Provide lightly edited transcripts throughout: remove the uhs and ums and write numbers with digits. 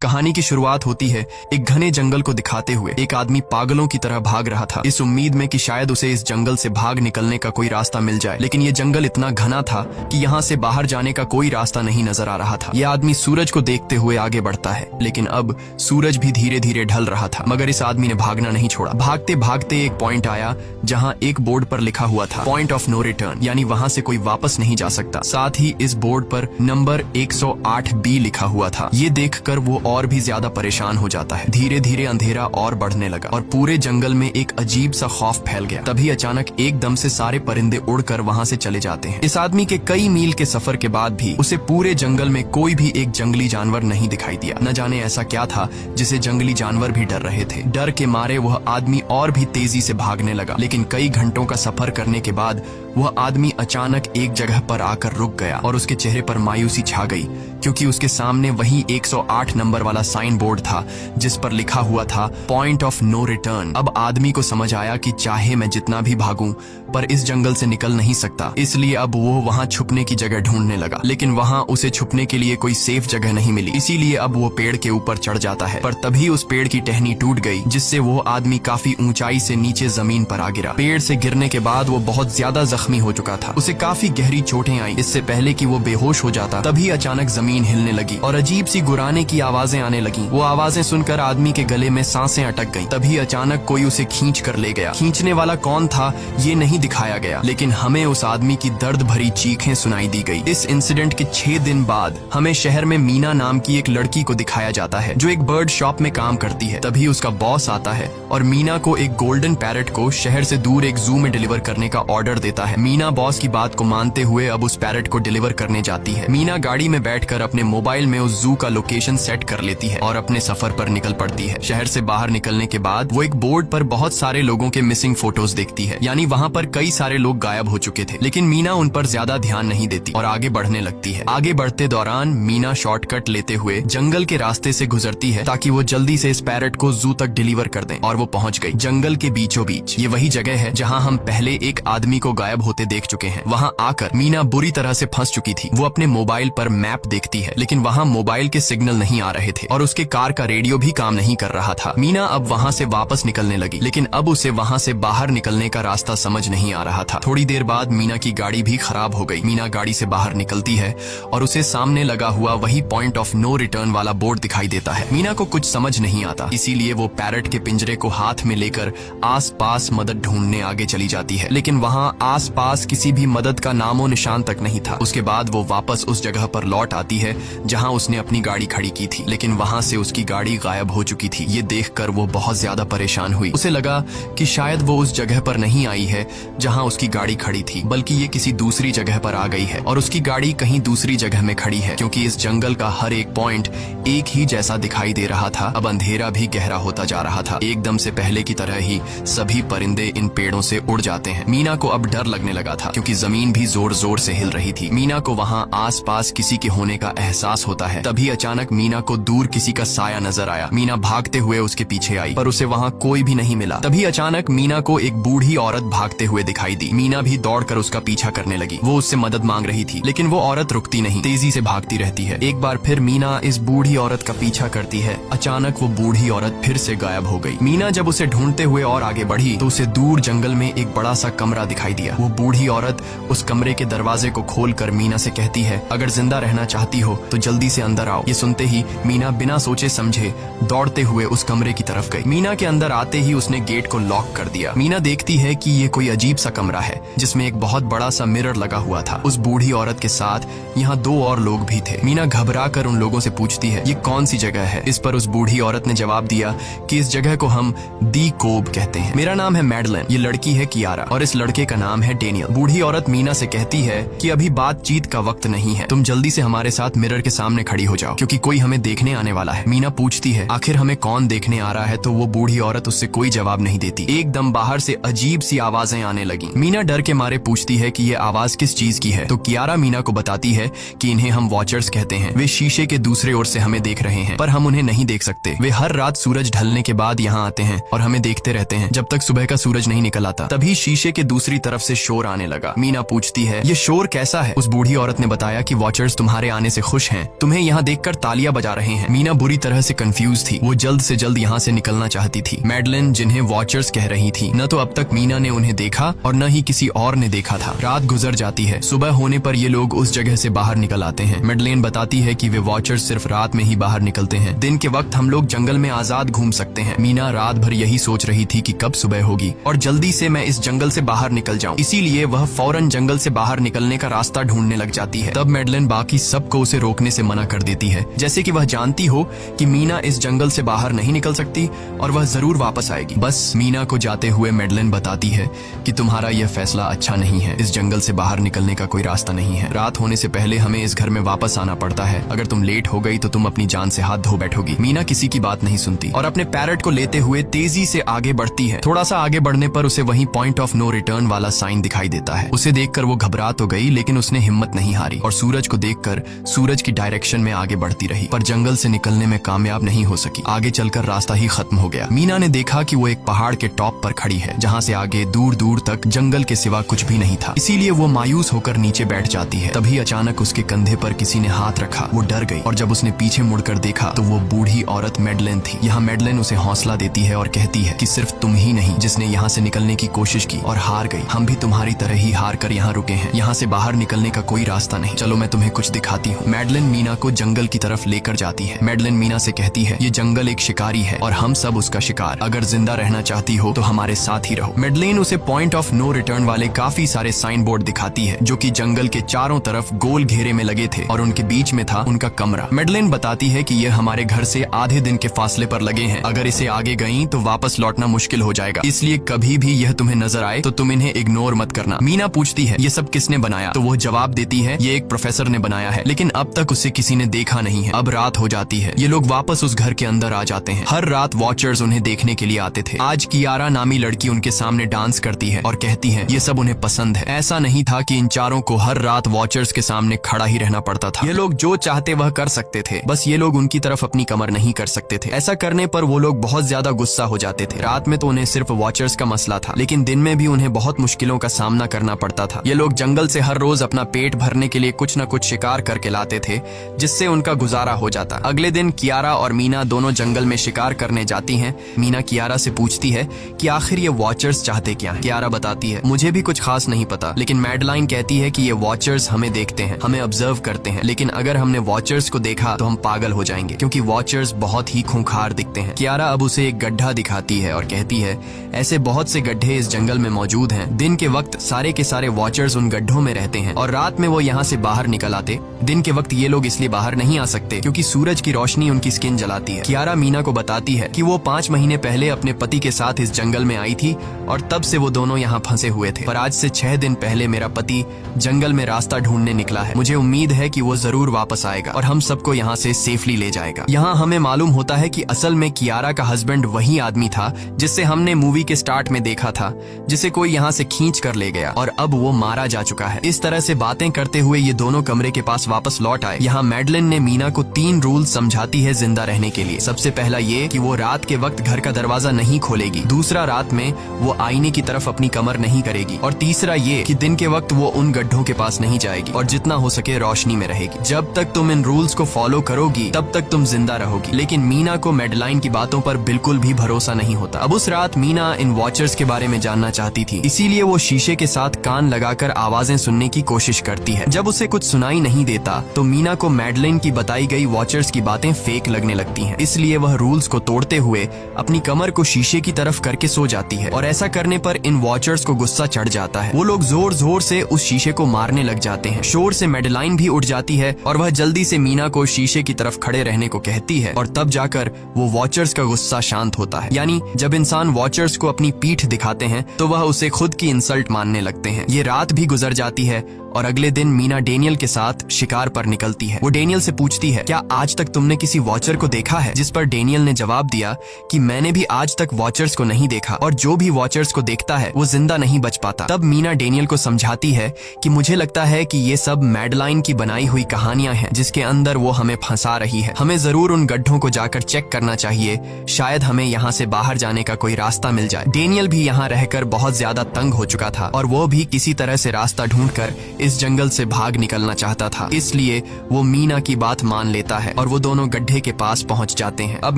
कहानी की शुरुआत होती है एक घने जंगल को दिखाते हुए। एक आदमी पागलों की तरह भाग रहा था, इस उम्मीद में कि शायद उसे इस जंगल से भाग निकलने का कोई रास्ता मिल जाए। लेकिन ये जंगल इतना घना था कि यहाँ से बाहर जाने का कोई रास्ता नहीं नजर आ रहा था। यह आदमी सूरज को देखते हुए आगे बढ़ता है, लेकिन अब सूरज भी धीरे धीरे ढल रहा था। मगर इस आदमी ने भागना नहीं छोड़ा। भागते भागते एक पॉइंट आया जहाँ एक बोर्ड पर लिखा हुआ था पॉइंट ऑफ नो रिटर्न, यानी वहाँ से कोई वापस नहीं जा सकता। साथ ही इस बोर्ड पर नंबर 108B लिखा हुआ था। ये देखकर वो और भी ज्यादा परेशान हो जाता है। धीरे धीरे अंधेरा और बढ़ने लगा और पूरे जंगल में एक अजीब सा खौफ फैल गया। तभी अचानक एकदम से सारे परिंदे उड़कर वहाँ से चले जाते हैं। इस आदमी के कई मील के सफर के बाद भी उसे पूरे जंगल में कोई भी एक जंगली जानवर नहीं दिखाई दिया। न जाने ऐसा क्या था जिसे जंगली जानवर भी डर रहे थे। डर के मारे वह आदमी और भी तेजी से भागने लगा, लेकिन कई घंटों का सफर करने के बाद वह आदमी अचानक एक जगह पर आकर रुक गया और उसके चेहरे पर मायूसी छा गई, क्योंकि उसके सामने वही 108 नंबर वाला साइन बोर्ड था जिस पर लिखा हुआ था पॉइंट ऑफ नो रिटर्न। अब आदमी को समझ आया कि चाहे मैं जितना भी भागूं पर इस जंगल से निकल नहीं सकता, इसलिए अब वो वहां छुपने की जगह ढूंढने लगा। लेकिन वहां उसे छुपने के लिए कोई सेफ जगह नहीं मिली, इसीलिए अब वो पेड़ के ऊपर चढ़ जाता है। पर तभी उस पेड़ की टहनी टूट गई, जिससे वो आदमी काफी ऊंचाई से नीचे जमीन पर आ गिरा। पेड़ से गिरने के बाद वो बहुत ज्यादा जख्मी हो चुका था। उसे काफी गहरी चोटें आई। इससे पहले कि वो बेहोश हो जाता तभी अचानक जमीन हिलने लगी और अजीब सी गुर्राने की आवाजें आने लगी। वो आवाजें सुनकर आदमी के गले में सांसें अटक गईं। तभी अचानक कोई उसे खींच कर ले गया। खींचने वाला कौन था ये नहीं दिखाया गया, लेकिन हमें उस आदमी की दर्द भरी चीखें सुनाई दी गई। इस इंसिडेंट के 6 दिन बाद हमें शहर में मीना नाम की एक लड़की को दिखाया जाता है जो एक बर्ड शॉप में काम करती है। तभी उसका बॉस आता है और मीना को एक गोल्डन पैरेट को शहर से दूर एक जू में डिलीवर करने का ऑर्डर देता है। मीना बॉस की बात को मानते हुए अब उस पैरेट को डिलीवर करने जाती है। मीना गाड़ी में बैठकर अपने मोबाइल में उस जू का लोकेशन सेट कर लेती है और अपने सफर पर निकल पड़ती है। शहर से बाहर निकलने के बाद वो एक बोर्ड पर बहुत सारे लोगों के मिसिंग फोटोज देखती है, यानी वहाँ पर कई सारे लोग गायब हो चुके थे। लेकिन मीना उन पर ज्यादा ध्यान नहीं देती और आगे बढ़ने लगती है। आगे बढ़ते दौरान मीना शॉर्टकट लेते हुए जंगल के रास्ते से गुजरती है ताकि वो जल्दी से इस पैरेट को जू तक डिलीवर कर दें, और वो पहुंच गई जंगल के बीचों बीच। ये वही जगह है जहाँ हम पहले एक आदमी को गायब होते देख चुके हैं। वहाँ आकर मीना बुरी तरह से फंस चुकी थी। वो अपने मोबाइल पर मैप देखती है, लेकिन वहाँ मोबाइल के सिग्नल नहीं आ रहे थे और उसके कार का रेडियो भी काम नहीं कर रहा था। मीना अब वहाँ से वापस निकलने लगी, लेकिन अब उसे वहाँ से बाहर निकलने का रास्ता समझ नहीं आ रहा था। थोड़ी देर बाद मीना की गाड़ी भी खराब हो गई। मीना गाड़ी से बाहर निकलती है और उसे सामने लगा हुआ वही पॉइंट ऑफ नो रिटर्न वाला बोर्ड दिखाई देता है। मीना को कुछ समझ नहीं आता, इसीलिए वो पैरेट के पिंजरे को हाथ में लेकर आसपास मदद ढूंढने आगे चली जाती है, लेकिन वहाँ आसपास किसी भी मदद का नामो निशान तक नहीं था। उसके बाद वो वापस उस जगह पर लौट आती है जहाँ उसने अपनी गाड़ी खड़ी की थी, लेकिन वहाँ से उसकी गाड़ी गायब हो चुकी थी। ये देखकर वो बहुत ज्यादा परेशान हुई। उसे लगा कि शायद वो उस जगह पर नहीं आई है जहाँ उसकी गाड़ी खड़ी थी, बल्कि ये किसी दूसरी जगह पर आ गई है और उसकी गाड़ी कहीं दूसरी जगह में खड़ी है, क्योंकि इस जंगल का हर एक पॉइंट एक ही जैसा दिखाई दे रहा था। अब अंधेरा भी गहरा होता जा रहा था। एकदम से पहले की तरह ही सभी परिंदे इन पेड़ों से उड़ जाते हैं। मीना को अब डर लगने लगा था, क्योंकि जमीन भी जोर जोर से हिल रही थी। मीना को वहाँ आसपास किसी के होने का एहसास होता है। तभी अचानक मीना को दूर किसी का साया नजर आया। मीना भागते हुए उसके पीछे आई, पर उसे वहाँ कोई भी नहीं मिला। तभी अचानक मीना को एक बूढ़ी औरत भागते हुए दिखाई दी। मीना भी दौड़कर उसका पीछा करने लगी। वो उससे मदद मांग रही थी, लेकिन वो औरत रुकती नहीं, तेजी से भागती रहती है। एक बार फिर मीना इस बूढ़ी औरत का पीछा करती है। अचानक वो बूढ़ी औरत फिर से गायब हो गई। मीना जब उसे ढूंढते हुए और आगे बढ़ी तो उसे दूर जंगल में एक बड़ा सा कमरा दिखाई दिया। वो बूढ़ी औरत उस कमरे के दरवाजे को खोलकर मीना से कहती है, अगर जिंदा रहना चाहती हो तो जल्दी से अंदर आओ। ये सुनते ही मीना बिना सोचे समझे दौड़ते हुए उस कमरे की तरफ गई। मीना के अंदर आते ही उसने गेट को लॉक कर दिया। मीना देखती है कि ये कोई अजीब सा कमरा है जिसमें एक बहुत बड़ा सा मिरर लगा हुआ था। उस बूढ़ी औरत के साथ यहाँ 2 और लोग भी थे। मीना घबरा कर उन लोगों से पूछती है, ये कौन सी जगह है? इस पर उस बूढ़ी औरत ने जवाब दिया कि इस जगह को हम दी कोब कहते हैं। मेरा नाम है मैडलिन, ये लड़की है कियारा और इस लड़के का नाम है डेनियल। बूढ़ी औरत मीना से कहती है कि अभी बातचीत का वक्त नहीं है, तुम जल्दी से हमारे साथ मिरर के सामने खड़ी हो जाओ, क्योंकि कोई हमें देखने आने वाला है। मीना पूछती है, आखिर हमें कौन देखने आ रहा है? तो वो बूढ़ी औरत उससे कोई जवाब नहीं देती। एकदम बाहर से अजीब सी आवाजें आने लगी। मीना डर के मारे पूछती है कि ये आवाज किस चीज की है? तो कियारा मीना को बताती है कि इन्हें हम वॉचर्स कहते हैं। वे शीशे के दूसरे ओर से हमें देख रहे हैं, पर हम उन्हें नहीं देख सकते। वे हर रात सूरज ढलने के बाद यहाँ आते हैं और हमें देखते रहते हैं जब तक सुबह का सूरज नहीं निकल आता। तभी शीशे के दूसरी तरफ से शोर आने लगा। मीना पूछती है, ये शोर कैसा है? उस बूढ़ी औरत ने बताया कि वॉचर्स तुम्हारे आने से खुश हैं, तुम्हें यहाँ देखकर तालियां बजा रहे रहे हैं। मीना बुरी तरह से कंफ्यूज थी। वो जल्द से जल्द यहाँ से निकलना चाहती थी। मैडलिन जिन्हें वॉचर्स कह रही थी, न तो अब तक मीना ने उन्हें देखा और न ही किसी और ने देखा था। रात गुजर जाती है। सुबह होने पर ये लोग उस जगह से बाहर निकल आते हैं। मैडलिन बताती है कि वे वॉचर्स सिर्फ रात में ही बाहर निकलते हैं। दिन के वक्त हम लोग जंगल में आजाद घूम सकते हैं। मीना रात भर यही सोच रही थी कि कब सुबह होगी और जल्दी से मैं इस जंगल से बाहर निकल जाऊं। इसीलिए वह फौरन जंगल से बाहर निकलने का रास्ता ढूंढने लग जाती है। तब मैडलिन बाकी सबको उसे रोकने से मना कर देती है, जैसे कि वह जानती हो कि मीना इस जंगल से बाहर नहीं निकल सकती और वह जरूर वापस आएगी। बस मीना को जाते हुए मैडलिन बताती है कि तुम्हारा यह फैसला अच्छा नहीं है। इस जंगल से बाहर निकलने का कोई रास्ता नहीं है। रात होने से पहले हमें इस घर में वापस आना पड़ता है। अगर तुम लेट हो गई तो तुम अपनी जान से हाथ धो बैठोगी। मीना किसी की बात नहीं सुनती और अपने पैरट को लेते हुए तेजी से आगे बढ़ती है। थोड़ा सा आगे बढ़ने पर उसे वहीं पॉइंट ऑफ नो रिटर्न वाला साइन दिखाई देता है। उसे देखकर वो घबरा तो गई, लेकिन उसने हिम्मत नहीं हारी और सूरज को देखकर सूरज की डायरेक्शन में आगे बढ़ती रही, पर जंगल से निकलने में कामयाब नहीं हो सकी। आगे चलकर रास्ता ही खत्म हो गया। मीना ने देखा कि वो एक पहाड़ के टॉप पर खड़ी है, जहाँ से आगे दूर दूर तक जंगल के सिवा कुछ भी नहीं था। इसीलिए वो मायूस होकर नीचे बैठ जाती है। तभी अचानक उसके कंधे पर किसी ने हाथ रखा। वो डर गई और जब उसने पीछे मुड़कर देखा तो वो बूढ़ी औरत मैडलिन थी। यहाँ मैडलिन उसे हौसला देती है और कहती है कि सिर्फ तुम ही नहीं जिसने यहाँ से निकलने की कोशिश की और हार गई। हम भी तुम्हारी तरह ही हार कर यहाँ रुके हैं। यहाँ से बाहर निकलने का कोई रास्ता नहीं। चलो मैं तुम्हें कुछ दिखाती हूँ। मैडलिन मीना को जंगल की तरफ लेकर जाती है। मैडलिन मीना से कहती है, ये जंगल एक शिकारी है और हम सब उसका शिकार। अगर जिंदा रहना चाहती हो तो हमारे साथ ही रहो। मैडलिन उसे पॉइंट ऑफ नो रिटर्न वाले काफी सारे साइन बोर्ड दिखाती है, जो कि जंगल के चारों तरफ गोल घेरे में लगे थे और उनके बीच में था उनका कमरा। मैडलिन बताती है कि यह हमारे घर से आधे दिन के फासले पर लगे हैं। अगर इसे आगे गई तो वापस लौटना मुश्किल हो जाएगा, इसलिए कभी भी यह तुम्हें नजर आए तो तुम इन्हें इग्नोर मत करना। मीना पूछती है, ये सब किसने बनाया? तो वो जवाब देती है, ये एक प्रोफेसर ने बनाया है, लेकिन अब तक उसे किसी ने देखा नहीं है। अब रात हो जाती है। ये लोग वापस उस घर के अंदर आ जाते हैं। हर रात वॉचर्स उन्हें देखने के लिए आते थे। आज कियारा नामी लड़की उनके सामने डांस करती है और कहती है ये सब उन्हें पसंद है। ऐसा नहीं था कि इन चारों को हर रात वॉचर्स के सामने खड़ा ही रहना पड़ता था। ये लोग जो चाहते वह कर सकते थे, बस ये लोग उनकी तरफ अपनी कमर नहीं कर सकते थे। ऐसा करने पर वो लोग बहुत ज्यादा गुस्सा हो जाते थे। रात में तो उन्हें सिर्फ वॉचर्स का मसला था, लेकिन दिन में भी उन्हें बहुत मुश्किलों का सामना करना पड़ता था। ये लोग जंगल से हर रोज अपना पेट भरने के लिए कुछ न कुछ शिकार करके लाते थे, जिससे उनका गुजारा हो जाता। अगले दिन कियारा और मीना दोनों जंगल में शिकार करने जाती हैं। मीना कियारा से पूछती है कि आखिर ये वॉचर्स चाहते क्या हैं? कियारा बताती है, मुझे भी कुछ खास नहीं पता, लेकिन मैडलाइन कहती है कि ये वॉचर्स हमें देखते हैं, हमें ऑब्जर्व करते हैं, लेकिन अगर हमने वॉचर्स को देखा तो हम पागल हो जाएंगे, क्योंकि वॉचर्स बहुत ही खूंखार दिखते हैं। कियारा अब उसे एक गड्ढा दिखाती है और कहती है, ऐसे बहुत से गड्ढे इस जंगल में मौजूद हैं। दिन के वक्त सारे के सारे वॉचर्स उन गड्ढों में रहते हैं और रात में वो यहाँ से बाहर निकल आते। दिन के वक्त ये लोग इसलिए बाहर नहीं आ सकते क्योंकि सूरज की रोशनी उनकी स्किन जलाती है। कियारा मीना को बताती है कि वो 5 महीने पहले अपने पति के साथ इस जंगल में आई थी और तब से वो दोनों यहाँ फंसे हुए थे, पर आज से 6 दिन पहले मेरा पति जंगल में रास्ता ढूंढने निकला है। मुझे उम्मीद है कि वो जरूर वापस आएगा और हम सबको यहाँ से सेफली ले जाएगा। यहाँ हमें मालूम होता है कि असल में कियारा का हस्बैंड वही आदमी था जिससे हमने मूवी के स्टार्ट में देखा था, जिसे कोई यहाँ से खींच कर ले गया और अब वो मारा जा चुका है। इस तरह से बातें करते हुए ये दोनों कमरे के पास वापस लौट आए। यहाँ मैडलिन ने मीना को 3 रूल समझाती है जिंदा रहने के लिए। सबसे पहला ये कि वो रात के वक्त घर का दरवाजा नहीं खोलेगी। दूसरा, रात में वो आईने की तरफ अपनी कमर नहीं करेगी। और तीसरा ये कि दिन के वक्त वो उन गड्ढों के पास नहीं जाएगी और जितना हो सके रोशनी में रहेगी। जब तक तुम इन रूल्स को फॉलो करोगी तब तक तुम जिंदा रहोगी। लेकिन मीना को मैडलाइन की बातों पर बिल्कुल भी भरोसा नहीं होता। अब उस रात मीना इन वॉचर्स के बारे में जानना चाहती थी, इसीलिए वो शीशे के साथ कान लगाकर आवाजें सुनने की कोशिश करती है। जब उसे कुछ सुनाई नहीं देता तो मीना को मैडलिन की बताई गई वॉचर्स की बातें फेक लगने लगती हैं। इसलिए वह रूल्स को तोड़ते हुए अपनी कमर को शीशे की तरफ करके सो जाती है और ऐसा करने पर इन वॉचर्स को गुस्सा चढ़ जाता है। वो लोग जोर जोर से उस शीशे को मारने लग जाते हैं। शोर से मैडलाइन भी उठ जाती है और वह जल्दी से मीना को शीशे की तरफ खड़े रहने को कहती है और तब जाकर वो वॉचर्स का गुस्सा शांत होता है। यानी जब इंसान वॉचर्स को अपनी पीठ दिखाते हैं तो वह उसे खुद की इंसल्ट मानने लगते हैं। ये रात भी गुजर जाती है और अगले दिन मीना डेनियल के साथ शिकार पर निकलती है। वो डेनियल से पूछती है, क्या आज तक तुमने किसी वॉचर को देखा है? जिस पर डेनियल ने जवाब दिया कि मैंने भी आज तक वॉचर्स को नहीं देखा और जो भी वॉचर्स को देखता है वो जिंदा नहीं बच पाता। तब मीना डेनियल को समझाती है कि मुझे लगता है कि ये सब मैडलाइन की बनाई हुई कहानियां हैं जिसके अंदर वो हमें फंसा रही है। हमें जरूर उन गड्ढों को जाकर चेक करना चाहिए, शायद हमें यहाँ से बाहर जाने का कोई रास्ता मिल जाए। डेनियल भी यहाँ रहकर बहुत ज्यादा तंग हो चुका था और वो भी किसी तरह से रास्ता ढूंढकर इस जंगल से भाग निकलना चाहता था। इसलिए वो मीना की बात मान लेता है और वो दोनों गड्ढे के पास पहुंच जाते हैं। अब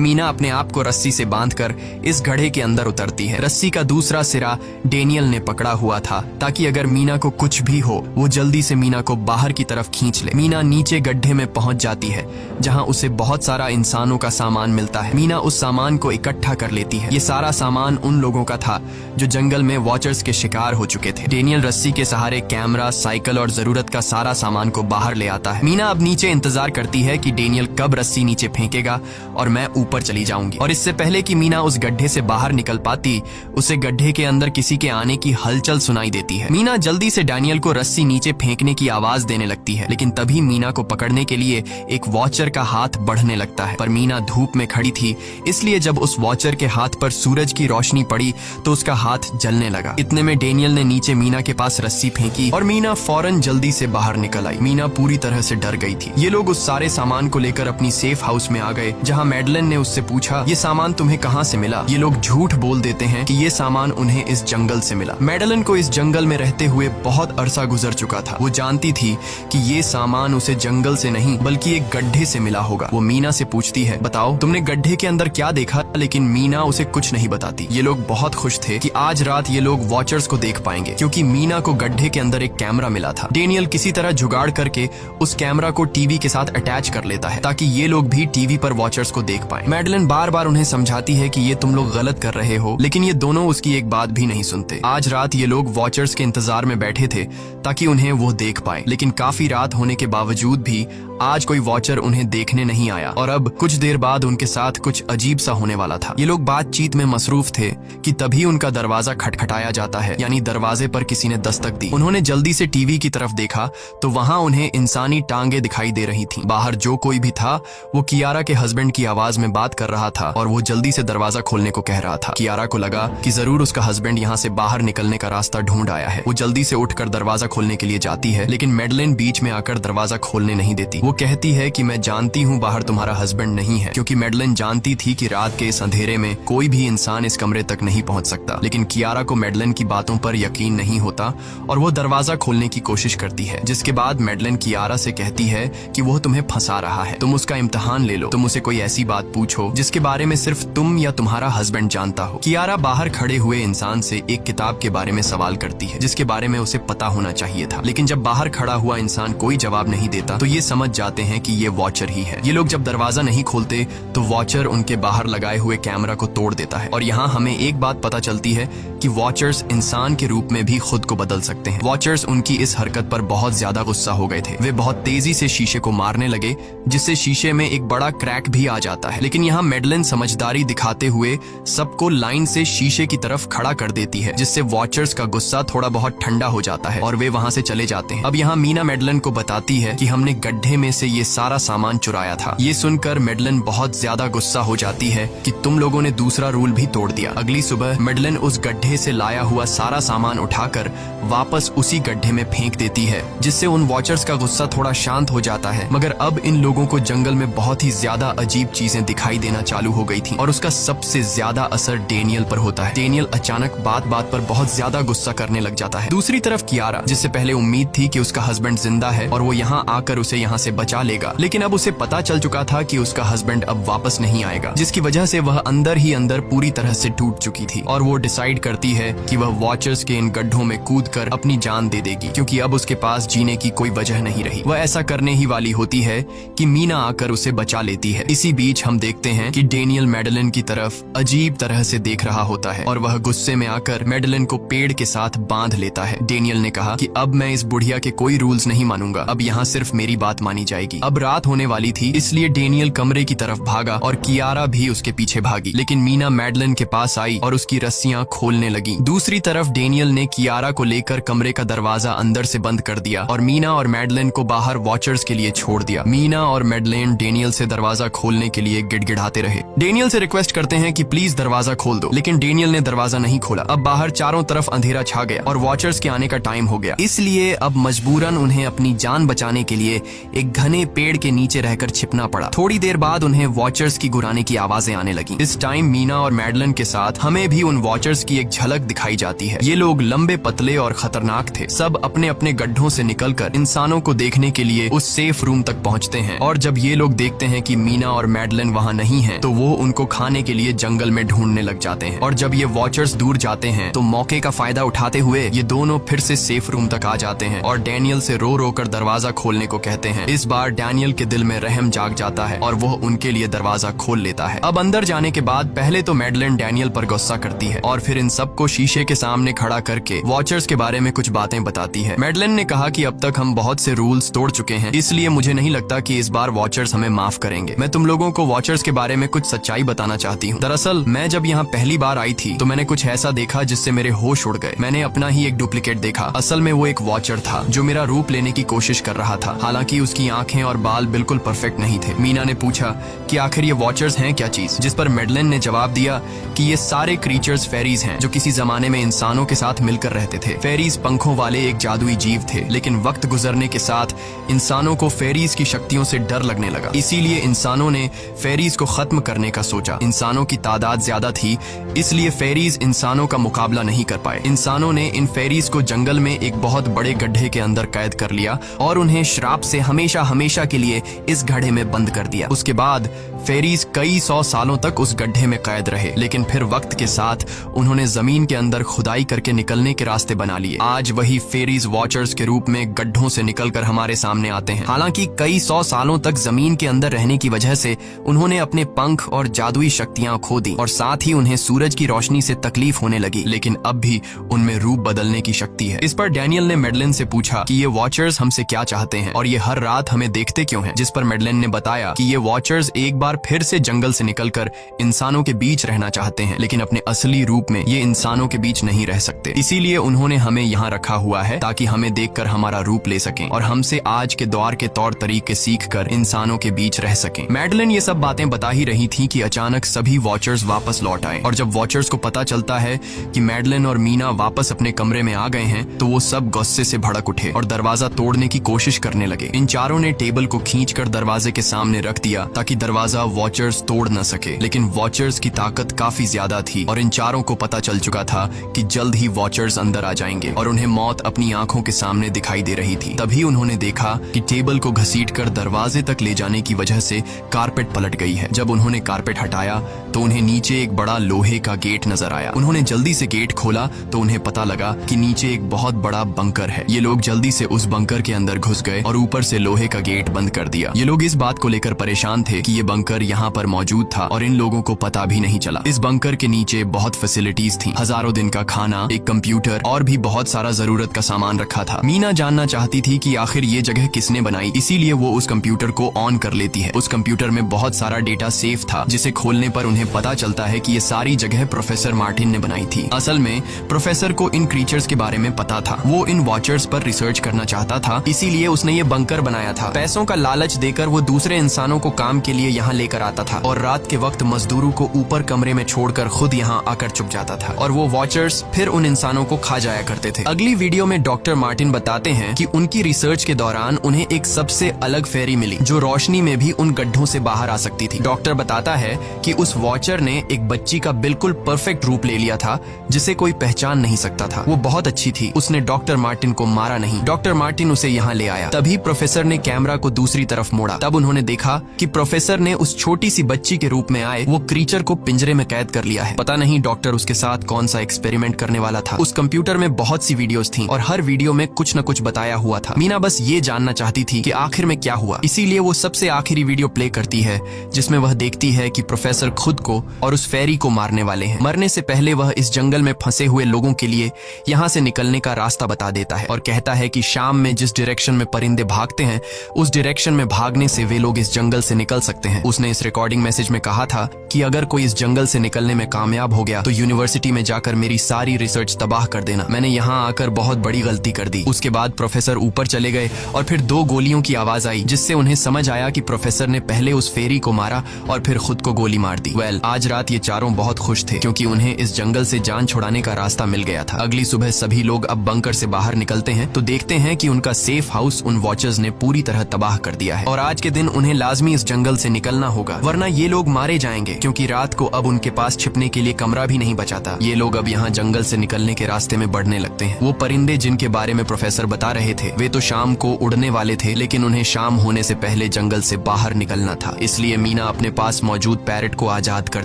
मीना अपने आप को रस्सी से बांधकर इस गड्ढे के अंदर उतरती है। रस्सी का दूसरा सिरा डेनियल ने पकड़ा हुआ था ताकि अगर मीना को कुछ भी हो वो जल्दी से मीना को बाहर की तरफ खींच ले। मीना नीचे गड्ढे में पहुंच जाती है जहां उसे बहुत सारा इंसानों का सामान मिलता है। मीना उस सामान को इकट्ठा कर लेती है। ये सारा सामान उन लोगों का था जो जंगल में वॉचर्स के शिकार हो चुके थे। डेनियल रस्सी के सहारे कैमरा, साइकिल और जरूरत का सारा सामान को बाहर ले आता है। मीना अब नीचे इंतजार करती है कि डेनियल कब रस्सी नीचे फेंकेगा और मैं ऊपर चली जाऊंगी। और इससे पहले कि मीना उस गड्ढे से बाहर निकल पाती, उसे गड्ढे के अंदर किसी के आने की हलचल सुनाई देती है। मीना जल्दी से डेनियल को रस्सी नीचे फेंकने की आवाज देने लगती है, लेकिन तभी मीना को पकड़ने के लिए एक वॉचर का हाथ बढ़ने लगता है। पर मीना धूप में खड़ी थी, इसलिए जब उस वॉचर के हाथ पर सूरज की रोशनी पड़ी तो उसका हाथ जलने लगा। इतने में डेनियल ने नीचे मीना के पास रस्सी फेंकी और मीना फौरन जल्दी से बाहर निकल आई। मीना पूरी तरह से डर गई थी। ये लोग उस सारे सामान को लेकर अपनी सेफ हाउस में आ गए, जहां मैडलिन ने उससे पूछा, ये सामान तुम्हें कहां से मिला? ये लोग झूठ बोल देते हैं कि ये सामान उन्हें इस जंगल से मिला। मैडलिन को इस जंगल में रहते हुए बहुत अरसा गुजर चुका था। वो जानती थी कि ये सामान उसे जंगल से नहीं बल्कि एक गड्ढे से मिला होगा। वो मीना से पूछती है, बताओ तुमने गड्ढे के अंदर क्या देखा? लेकिन मीना उसे कुछ नहीं बताती। ये लोग बहुत खुश थे कि आज रात ये लोग वॉचर्स को देख पाएंगे, क्योंकि मीना को गड्ढे के अंदर एक कैमरा मिला था। डेनियल किसी तरह जुगाड़ करके उस कैमरा को टीवी के साथ अटैच कर लेता है ताकि ये लोग भी टीवी पर वॉचर्स को देख पाएं। मैडलिन बार बार उन्हें समझाती है कि ये तुम लोग गलत कर रहे हो, लेकिन ये दोनों उसकी एक बात भी नहीं सुनते। आज रात ये लोग वॉचर्स के इंतजार में बैठे थे ताकि उन्हें वो देख पाए, लेकिन काफी रात होने के बावजूद भी आज कोई वॉचर उन्हें देखने नहीं आया और अब कुछ देर बाद उनके साथ कुछ अजीब सा होने वाला था। ये लोग बातचीत में मसरूफ थे कि तभी उनका दरवाजा खटखटाया जाता है, यानी दरवाजे पर किसी ने दस्तक दी। उन्होंने जल्दी से टीवी की तरफ देखा तो वहां उन्हें इंसानी टांगे दिखाई दे रही थीं। बाहर जो कोई भी था वो कियारा के हस्बैंड की आवाज में बात कर रहा था और वो जल्दी से दरवाजा खोलने को कह रहा था। कियारा को लगा कि जरूर उसका हस्बैंड यहाँ से बाहर निकलने का रास्ता ढूंढ आया है। वो जल्दी से उठकर दरवाजा खोलने के लिए जाती है, लेकिन मैडलिन बीच में आकर दरवाजा खोलने नहीं देती। वो कहती है कि मैं जानती हूँ बाहर तुम्हारा हस्बैंड नहीं है, क्योंकि मैडलिन जानती थी कि रात के इस अंधेरे में कोई भी इंसान इस कमरे तक नहीं पहुंच सकता। लेकिन कियारा को मैडलिन की बातों पर यकीन नहीं होता और वो दरवाजा खोलने की कोशिश करती है, जिसके बाद मैडलिन कियारा से कहती है कि वो तुम्हें फंसा रहा है, तुम उसका इम्तिहान ले लो, तुम उसे कोई ऐसी बात पूछो जिसके बारे में सिर्फ तुम या तुम्हारा हस्बैंड जानता हो। कियारा बाहर खड़े हुए इंसान से एक किताब के बारे में सवाल करती है जिसके बारे में उसे पता होना चाहिए था, लेकिन जब बाहर खड़ा हुआ इंसान कोई जवाब नहीं देता तो ये समझ जाते हैं कि ये वॉचर ही है। ये लोग जब दरवाजा नहीं खोलते तो वॉचर उनके बाहर लगाए हुए कैमरा को तोड़ देता है और यहाँ हमें एक बात पता चलती है कि वॉचर्स इंसान के रूप में भी खुद को बदल सकते हैं। वॉचर्स उनकी इस हरकत पर बहुत ज्यादा गुस्सा हो गए थे। वे बहुत तेजी से शीशे को मारने लगे जिससे शीशे में एक बड़ा क्रैक भी आ जाता है, लेकिन यहाँ मैडलिन समझदारी दिखाते हुए सबको लाइन से शीशे की तरफ खड़ा कर देती है, जिससे वॉचर्स का गुस्सा थोड़ा बहुत ठंडा हो जाता है और वे वहाँ से चले जाते हैं। अब यहाँ मीना मैडलिन को बताती है कि हमने गड्ढे में से ये सारा सामान चुराया था। ये सुनकर मैडलिन बहुत ज्यादा गुस्सा हो जाती है कि तुम लोगों ने दूसरा रूल भी तोड़ दिया। अगली सुबह मैडलिन उस गड्ढे से लाया हुआ सारा सामान उठाकर वापस उसी गड्ढे में फेंक देती है, जिससे उन वॉचर्स का गुस्सा थोड़ा शांत हो जाता है। मगर अब इन लोगों को जंगल में बहुत ही ज्यादा अजीब चीजें दिखाई देना चालू हो गई थी और उसका सबसे ज्यादा असर डेनियल पर होता है। डेनियल अचानक बात बात पर बहुत ज्यादा गुस्सा करने लग जाता है। दूसरी तरफ कियारा, जिससे पहले उम्मीद थी कि उसका हस्बैंड जिंदा है और वो यहाँ आकर उसे यहाँ से बचा लेगा, लेकिन अब उसे पता चल चुका था कि उसका हस्बैंड अब वापस नहीं आएगा, जिसकी वजह से वह अंदर ही अंदर पूरी तरह से टूट चुकी थी और वो डिसाइड करती है कि वह वॉचर्स के इन गड्ढों में कूदकर अपनी जान दे देगी, क्योंकि अब उसके पास जीने की कोई वजह नहीं रही। वह ऐसा करने ही वाली होती है कि मीना आकर उसे बचा लेती है। इसी बीच हम देखते हैं कि डेनियल मैडलिन की तरफ अजीब तरह से देख रहा होता है और वह गुस्से में आकर मैडलिन को पेड़ के साथ बांध लेता है। डेनियल ने कहा कि अब मैं इस बुढ़िया के कोई रूल्स नहीं मानूंगा, अब यहाँ सिर्फ मेरी बात मानी जाएगी। अब रात होने वाली थी, इसलिए डेनियल कमरे की तरफ भागा और कियारा भी उसके पीछे भागी, लेकिन मीना मैडलिन के पास आई और उसकी रस्सियां खोलने लगी। दूसरी तरफ डेनियल ने कियारा को लेकर कमरे का दरवाजा अंदर से बंद कर दिया और मीना और मैडलिन को बाहर वॉचर्स के लिए छोड़ दिया। मीना और मैडलिन डेनियल से दरवाजा खोलने के लिए गिड़गिड़ाते रहे। डेनियल से रिक्वेस्ट करते हैं कि प्लीज दरवाजा खोल दो, लेकिन डेनियल ने दरवाजा नहीं खोला। अब बाहर चारों तरफ अंधेरा छा गया और वॉचर्स के आने का टाइम हो गया, इसलिए अब मजबूरन उन्हें अपनी जान बचाने के लिए एक घने पेड़ के नीचे रहकर छिपना पड़ा। थोड़ी देर बाद उन्हें वॉचर्स की गुराने की आवाजें आने लगी। इस टाइम मीना और मैडलिन के साथ हमें भी उन वॉचर्स की एक झलक दिखाई जाती है। ये लोग लंबे, पतले और खतरनाक थे। सब अपने अपने गड्ढों से निकलकर इंसानों को देखने के लिए उस सेफ रूम तक पहुंचते हैं। और जब ये लोग देखते हैं कि मीना और मैडलिन वहाँ नहीं हैं, तो वो उनको खाने के लिए जंगल में ढूंढने लग जाते हैं। और जब ये वॉचर्स दूर जाते हैं तो मौके का फायदा उठाते हुए ये दोनों फिर से सेफ रूम तक आ जाते हैं और डैनियल से रो रो कर दरवाजा खोलने को कहते हैं। इस बार डैनियल के दिल में रहम जाग जाता है और वो उनके लिए दरवाजा खोल लेता है। अब अंदर जाने के बाद पहले तो मैडलिन डैनियल पर गुस्सा करती है और फिर इन सबको शीशे के सामने खड़ा करके वॉचर्स के बारे में कुछ बातें बताती है। मैडलिन ने कहा कि अब तक हम बहुत से रूल्स तोड़ चुके हैं, इसलिए मुझे नहीं लगता कि इस बार वॉचर्स हमें माफ करेंगे। मैं तुम लोगों को वॉचर्स के बारे में कुछ सच्चाई बताना चाहती हूँ। दरअसल मैं जब यहाँ पहली बार आई थी तो मैंने कुछ ऐसा देखा जिससे मेरे होश उड़ गए। मैंने अपना ही एक डुप्लीकेट देखा। असल में वो एक वॉचर था जो मेरा रूप लेने की कोशिश कर रहा था। हालांकि उसकी आंखें और बाल बिल्कुल परफेक्ट नहीं थे। मीना ने पूछा कि आखिर ये वॉचर्स हैं क्या चीज, जिस पर मैडलिन ने जवाब दिया कि ये सारे क्रीचर्स फेरीज हैं जो किसी जमाने में इंसानों के साथ मिलकर रहते थे। फेरीज पंखों वाले एक जादुई जीव थे, लेकिन वक्त गुजरने के साथ इंसानों को फेरीज की शक्तियों से डर लगने लगा। इसीलिए इंसानों ने फेरीज को खत्म करने का सोचा। इंसानों की तादाद ज्यादा थी, इसलिए फेरीज इंसानों का मुकाबला नहीं कर पाए। इंसानों ने इन फेरीज को जंगल में एक बहुत बड़े गड्ढे के अंदर कैद कर लिया और उन्हें श्राप से हमेशा हमेशा के लिए इस गड्ढे में बंद कर दिया। उसके बाद फेरीज कई 100 सालों तक उस गड्ढे में कैद रहे, लेकिन फिर वक्त के साथ उन्होंने जमीन के अंदर खुदाई करके निकलने के रास्ते बना लिए। आज वही फेरीज वॉचर्स के रूप में गड्ढों से निकलकर हमारे सामने आते हैं। हालांकि कई 100 सालों तक जमीन के अंदर रहने की वजह से उन्होंने अपने पंख और जादुई शक्तियां खो दी और साथ ही उन्हें सूरज की रोशनी से तकलीफ होने लगी, लेकिन अब भी उनमें रूप बदलने की शक्ति है। इस पर डैनियल ने मैडलिन से पूछा कि ये वॉचर्स हमसे क्या चाहते हैं और ये हर रात हमें देखते क्यों हैं, जिस पर मैडलिन ने बताया कि ये वॉचर्स एक बार फिर से जंगल से निकलकर इंसानों के बीच रहना चाहते हैं, लेकिन अपने असली रूप में ये इंसानों के बीच नहीं रह सकते। इसीलिए उन्होंने हमें यहाँ रखा हुआ है ताकि हमें देखकर हमारा रूप ले सकें और हमसे आज के दौर के तौर तरीके सीखकर इंसानों के बीच रह सकें। मैडलिन ये सब बातें बता ही रही थी कि अचानक सभी वॉचर्स वापस लौट आए और जब वॉचर्स को पता चलता है कि मैडलिन और मीना वापस अपने कमरे में आ गए हैं तो वो सब गुस्से से भड़क उठे और दरवाजा तोड़ने की कोशिश करने लगे। इन चारों ने टेबल को खींचकर दरवाजे के सामने रख दिया ताकि दरवाजा वॉचर्स तोड़ न सके, लेकिन वॉचर्स की ताकत काफी ज्यादा थी और इन चारों को पता चल चुका था कि जल्द ही वॉचर्स अंदर आ जाएंगे और उन्हें मौत अपनी आंखों के सामने दिखाई दे रही थी। तभी उन्होंने देखा कि टेबल को घसीटकर दरवाजे तक ले जाने की वजह से कारपेट पलट गई है। जब उन्होंने कारपेट हटाया तो उन्हें नीचे एक बड़ा लोहे का गेट नजर आया। उन्होंने जल्दी से गेट खोला तो उन्हें पता लगा कि नीचे एक बहुत बड़ा बंकर है। ये लोग जल्दी से उस बंकर के अंदर घुस गए और ऊपर से लोहे का गेट बंद कर दिया। ये लोग इस बात को लेकर परेशान थे कि ये बंकर यहाँ पर मौजूद था और इन लोगों को पता भी नहीं चला। इस बंकर के नीचे बहुत फैसिलिटीज थी, हजारों दिन का खाना, एक कंप्यूटर और भी बहुत सारा जरूरत का सामान रखा था। मीना जानना चाहती थी कि आखिर ये जगह किसने बनाई, इसीलिए वो उस कंप्यूटर को ऑन कर लेती है। उस कंप्यूटर में बहुत सारा डेटा सेफ था जिसे खोलने पर उन्हें पता चलता है कि ये सारी जगह प्रोफेसर मार्टिन ने बनाई थी। असल में प्रोफेसर को इन क्रीचर्स के बारे में पता था। वो इन वॉचर्स पर रिसर्च करना चाहता था, इसीलिए उसने ये बंकर बनाया था। पैसों का लालच देकर वो दूसरे इंसानों को काम के लिए यहाँ लेकर आता था और रात के वक्त मजदूरों को ऊपर कमरे में छोड़कर खुद यहाँ आकर छुप जाता था और वो वॉचर्स फिर उन इंसानों को खा जाया करते थे। अगली वीडियो में डॉक्टर मार्टिन बताते हैं कि उनकी रिसर्च के दौरान उन्हें एक सबसे अलग फेरी मिली जो रोशनी में भी उन गड्ढों से बाहर आ सकती थी। डॉक्टर बताता है कि उस वॉचर ने एक बच्ची का बिल्कुल परफेक्ट रूप ले लिया था जिसे कोई पहचान नहीं सकता था। वो बहुत अच्छी थी, उसने डॉक्टर मार्टिन को मारा नहीं। डॉक्टर मार्टिन उसे यहाँ ले आया। तभी प्रोफेसर ने कैमरा को दूसरी तरफ मोड़ा। तब उन्होंने देखा कि प्रोफेसर ने उस छोटी सी बच्ची के रूप में आए वो क्रीचर को पिंजरे में कैद कर लिया है। पता नहीं डॉक्टर उसके साथ कौन सा एक्सपेरिमेंट करने वाला था। उस कंप्यूटर में बहुत सी वीडियोस थी और हर वीडियो में कुछ न कुछ बताया हुआ था। मीना बस ये जानना चाहती थी कि आखिर में क्या हुआ, इसीलिए वो सबसे आखिरी वीडियो प्ले करती है जिसमें वह देखती है कि प्रोफेसर खुद को और उस फेरी को मारने वाले हैं। मरने से पहले वह इस जंगल में फंसे हुए लोगों के लिए यहाँ से निकलने का रास्ता बता देता है और कहता है कि शाम में जिस डायरेक्शन में परिंदे भागते हैं उस डायरेक्शन में भागने से वे लोग इस जंगल से निकल सकते हैं। उसने इस रिकॉर्डिंग मैसेज में कहा था कि अगर कोई इस जंगल से निकलने में कामयाब हो गया तो यूनिवर्सिटी में जाकर मेरी सारी रिसर्च तबाह कर देना। मैंने यहाँ आकर बहुत बड़ी गलती कर दी। उसके बाद प्रोफेसर ऊपर चले गए और फिर 2 गोलियों की आवाज आई जिससे उन्हें समझ आया कि प्रोफेसर ने पहले उस फेरी को मारा और फिर खुद को गोली मार दी। आज रात ये चारों बहुत खुश थे क्योंकि उन्हें इस जंगल से जान छुड़ाने का रास्ता मिल गया था। अगली सुबह सभी लोग अब बंकर से बाहर निकलते हैं तो देखते हैं कि उनका सेफ हाउस उन वॉचर्स ने पूरी तरह तबाह कर दिया है और आज के दिन उन्हें लाजमी इस जंगल से निकलना होगा वरना ये लोग मारे जाएंगे क्योंकि रात को अब उनके पास छिपने के लिए कमरा भी नहीं बचा था। ये लोग अब यहाँ जंगल से निकलने के रास्ते में बढ़ने लगते हैं। वो परिंदे जिनके बारे में प्रोफेसर बता रहे थे वे तो शाम को उड़ने वाले थे, लेकिन उन्हें शाम होने से पहले जंगल से बाहर निकलना था। इसलिए मीना अपने पास मौजूद पैरट को आजाद कर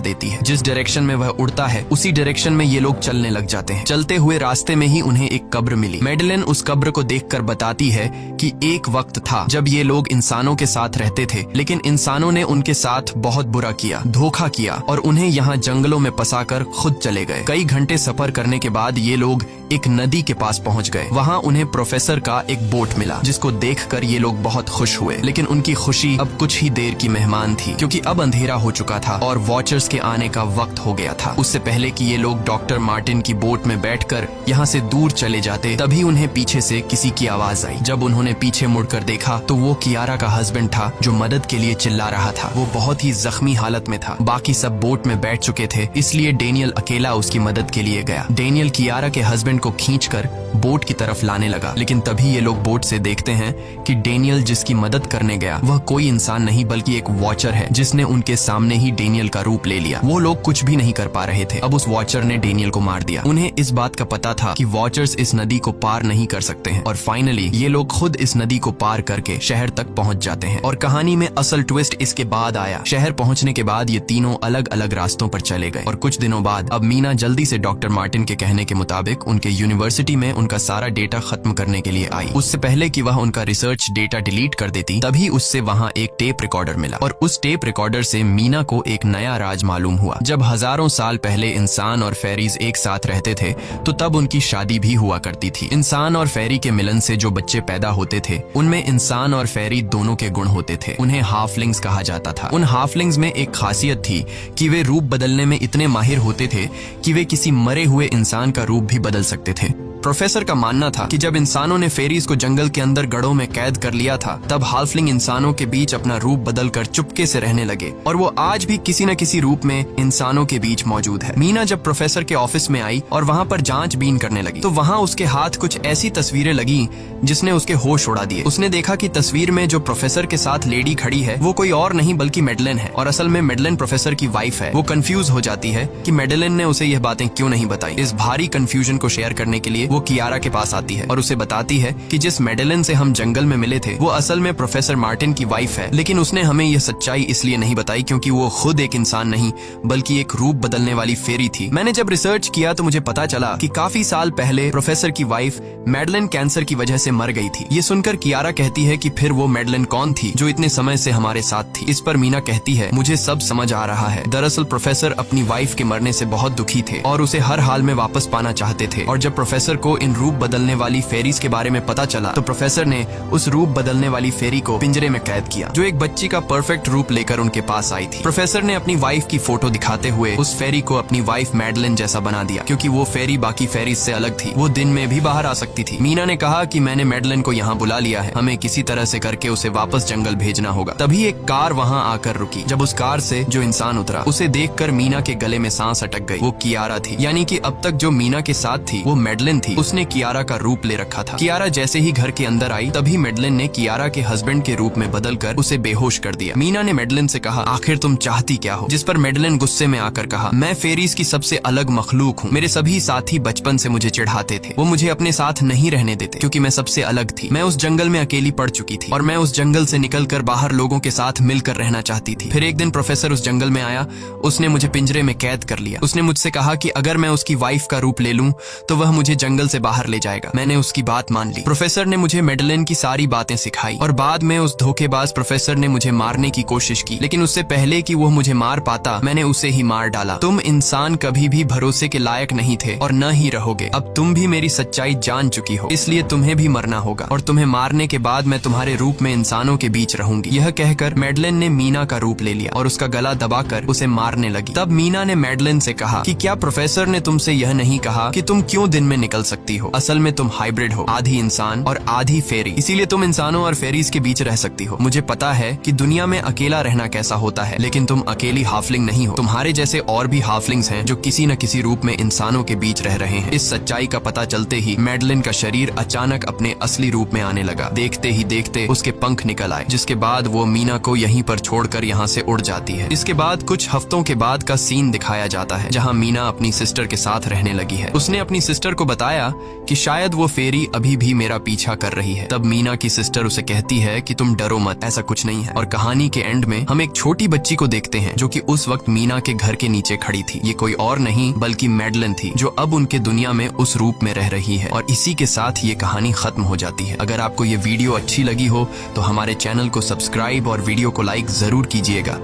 देती है। जिस डायरेक्शन में वह उड़ता है उसी डायरेक्शन में ये लोग चलने लग जाते हैं। चलते हुए रास्ते में ही उन्हें एक कब्र मिली। मैडेलिन उस कब्र को देखकर बताती है कि एक वक्त था जब ये लोग इंसानों के साथ रहते थे, लेकिन इंसानों ने उनके साथ बहुत बुरा किया, धोखा किया और उन्हें यहाँ जंगलों में फंसाकर खुद चले गए। कई घंटे सफर करने के बाद ये लोग एक नदी के पास पहुंच गए। वहाँ उन्हें प्रोफेसर का एक बोट मिला, जिसको देखकर ये लोग बहुत खुश हुए। लेकिन उनकी खुशी अब कुछ ही देर की मेहमान थी, क्योंकि अब अंधेरा हो चुका था और वॉचर्स के आने का वक्त हो गया था। उससे पहले कि ये लोग डॉक्टर मार्टिन की बोट में बैठकर यहाँ से दूर चले जाते, तभी उन्हें पीछे से किसी की आवाज आई। जब उन्होंने पीछे मुड़कर देखा तो वो कियारा का हस्बैंड था, जो मदद के लिए चिल्ला रहा था। वो बहुत ही जख्मी हालत में था। बाकी सब बोट में बैठ चुके थे, इसलिए डेनियल अकेला उसकी मदद के लिए गया। डेनियल कियारा के हस्बैंड को खींचकर बोट की तरफ लाने लगा, लेकिन तभी ये लोग बोट से देखते हैं कि डेनियल जिसकी मदद करने गया वह कोई इंसान नहीं बल्कि एक वॉचर है, जिसने उनके सामने ही डेनियल का रूप ले लिया। वो लोग कुछ भी नहीं कर पा रहे थे। अब उस वॉचर ने डेनियल को मार दिया। उन्हें इस बात का पता था कि वॉचर्स इस नदी को पार नहीं कर सकते हैं और फाइनली ये लोग खुद इस नदी को पार करके शहर तक पहुंच जाते हैं। और कहानी में असल ट्विस्ट इसके बाद आया। शहर पहुंचने के बाद ये तीनों अलग अलग रास्तों पर चले गए और कुछ दिनों बाद अब मीना जल्दी से डॉक्टर मार्टिन के कहने के मुताबिक उनके यूनिवर्सिटी में उनका सारा डेटा खत्म करने के लिए आई। उससे पहले कि वह उनका रिसर्च डेटा डिलीट कर देती, तभी उससे वहाँ एक टेप रिकॉर्डर मिला और उस टेप रिकॉर्डर से मीना को एक नया राज मालूम हुआ। जब हजारों साल पहले इंसान और फेरीज एक साथ रहते थे तो तब उनकी शादी भी हुआ करती थी। इंसान और फेरी के मिलन से जो बच्चे पैदा होते थे उनमें इंसान और फेरी दोनों के गुण होते थे। उन्हें हाफलिंग्स कहा जाता था। उन हाफलिंग्स में एक खासियत थी कि वे रूप बदलने में इतने माहिर होते थे कि वे किसी मरे हुए इंसान का रूप भी बदल सकते थे। प्रोफेसर का मानना था कि जब इंसानों ने फेरीज को जंगल के अंदर गढ़ों में कैद कर लिया था, तब हाफलिंग इंसानों के बीच अपना रूप बदलकर चुपके से रहने लगे और वो आज भी किसी न किसी रूप में इंसानों के बीच मौजूद है। मीना जब प्रोफेसर के ऑफिस में आई और वहाँ पर जांचबीन करने लगी तो वहाँ उसके हाथ कुछ ऐसी तस्वीरें लगी जिसने उसके होश उड़ा दिए। उसने देखा कि तस्वीर में जो प्रोफेसर के साथ लेडी खड़ी है वो कोई और नहीं बल्कि मैडेलिन है और असल में मैडेलिन प्रोफेसर की वाइफ है। वो कंफ्यूज हो जाती है कि मैडेलिन ने उसे यह बातें क्यों नहीं बताई। इस भारी कंफ्यूजन को शेयर करने के लिए वो कियारा के पास आती है और उसे बताती है कि जिस मैडेलिन से हम जंगल में मिले थे वो असल में प्रोफेसर मार्टिन की वाइफ है, लेकिन उसने हमें यह सच्चाई इसलिए नहीं बताई क्योंकि वो खुद एक इंसान नहीं बल्कि एक रूप बदलने वाली फेरी थी। मैंने जब रिसर्च किया तो मुझे पता चला कि काफी साल पहले प्रोफेसर की वाइफ मैडेलिन कैंसर की वजह से मर गई थी। ये सुनकर कियारा कहती है कि फिर वो मैडेलिन कौन थी जो इतने समय से हमारे साथ थी। इस पर मीना कहती है, मुझे सब समझ आ रहा है। दरअसल प्रोफेसर अपनी वाइफ के मरने से बहुत दुखी थे और उसे हर हाल में वापस पाना चाहते थे और जब प्रोफेसर को इन रूप बदलने वाली फेरीज के बारे में पता चला तो प्रोफेसर ने उस रूप बदलने वाली फेरी को पिंजरे में कैद किया, जो एक बच्ची का परफेक्ट रूप लेकर उनके पास आई थी। प्रोफेसर ने अपनी वाइफ की फोटो दिखाते हुए उस फेरी को अपनी वाइफ मैडेलिन जैसा बना दिया, क्योंकि वो फेरी बाकी फेरीज से अलग थी। वो दिन में भी बाहर आ सकती थी। मीना ने कहा कि मैंने मैडेलिन को यहाँ बुला लिया है, हमें किसी तरह से करके उसे वापस जंगल भेजना होगा। तभी एक कार वहाँ आकर रुकी। जब उस कार से जो इंसान उतरा उसे देखकर मीना के गले में सांस अटक गई। वो कियारा थी, यानी कि अब तक जो मीना के साथ थी वो मैडेलिन थी। उसने कियारा का रूप ले रखा था। कियारा जैसे ही घर के अंदर आई तभी मैडेलिन ने कियारा के हस्बैंड के रूप में बदलकर उसे बेहोश कर दिया। मीना ने मैडेलिन से कहा, आखिर तुम चाहती क्या हो? जिस पर मैडेलिन गुस्से में आकर कहा, मैं फेरीज की सबसे अलग मखलूक हूँ। मेरे सभी साथी बचपन से मुझे चिढ़ाते थे। वो मुझे अपने साथ नहीं रहने देते क्योंकि मैं सबसे अलग थी। मैं उस जंगल में अकेली पड़ चुकी थी और मैं उस जंगल से निकलकर बाहर लोगों के साथ मिलकर रहना चाहती थी। फिर एक दिन प्रोफेसर उस जंगल में आया। उसने मुझे पिंजरे में कैद कर लिया। उसने मुझसे कहा कि अगर मैं उसकी वाइफ का रूप ले लूं तो वह मुझे जंगल से बाहर ले जाएगा। मैंने उसकी बात मान ली। प्रोफेसर ने मुझे मैडेलिन की सारी बातें सिखाई और बाद में उस धोखेबाज प्रोफेसर ने मुझे मारने की कोशिश की, लेकिन उससे पहले कि वो मुझे मार पाता मैंने उसे ही मार डाला। तुम इंसान कभी भी भरोसे के लायक नहीं थे और न ही रहोगे। अब तुम भी मेरी सच्चाई जान चुकी हो, इसलिए तुम्हें भी मरना होगा और तुम्हें मारने के बाद मैं तुम्हारे रूप में इंसानों के बीच रहूंगी। यह कहकर मैडेलिन ने मीना का रूप ले लिया और उसका गला दबाकर उसे मारने लगी। तब मीना ने मैडेलिन से कहा कि क्या प्रोफेसर ने तुमसे यह नहीं कहा कि तुम क्यों दिन में निकल सकती हो। असल में तुम हाइब्रिड हो, आधी इंसान और आधी फेरी, इसीलिए तुम इंसानों और फेरीज के बीच रह सकती हो। मुझे पता है कि दुनिया में अकेला रहना कैसा होता है, लेकिन तुम अकेली हाफलिंग नहीं हो। तुम्हारे जैसे और भी हाफलिंग्स हैं जो किसी न किसी रूप में इंसानों के बीच रह रहे हैं। इस सच्चाई का पता चलते ही मैडलिन का शरीर अचानक अपने असली रूप में आने लगा। देखते ही देखते उसके पंख निकल आए, जिसके बाद वो मीना को यहीं पर छोड़कर यहाँ से उड़ जाती है। इसके बाद कुछ हफ्तों के बाद का सीन दिखाया जाता है, जहाँ मीना अपनी सिस्टर के साथ रहने लगी है। उसने अपनी सिस्टर को बताया कि शायद वो फेरी अभी भी मेरा पीछा कर रही है। तब मीना की सिस्टर उसे कहती है कि तुम डरो मत, ऐसा कुछ नहीं है। और कहानी के एंड में हम एक छोटी बच्ची को देखते हैं जो कि उस वक्त मीना के घर के नीचे खड़ी थी। ये कोई और नहीं बल्कि मैडलिन थी, जो अब उनके दुनिया में उस रूप में रह रही है। और इसी के साथ ये कहानी खत्म हो जाती है। अगर आपको ये वीडियो अच्छी लगी हो तो हमारे चैनल को सब्सक्राइब और वीडियो को लाइक जरूर कीजिएगा।